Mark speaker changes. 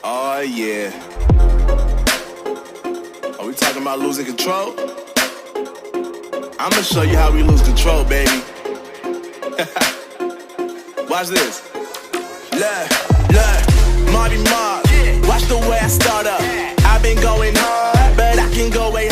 Speaker 1: Oh yeah. Are we talking about losing control? I'ma show you how we lose control, baby. Watch this. Look, Marty Mark. Watch the way I start up. I've been going hard, but I can go way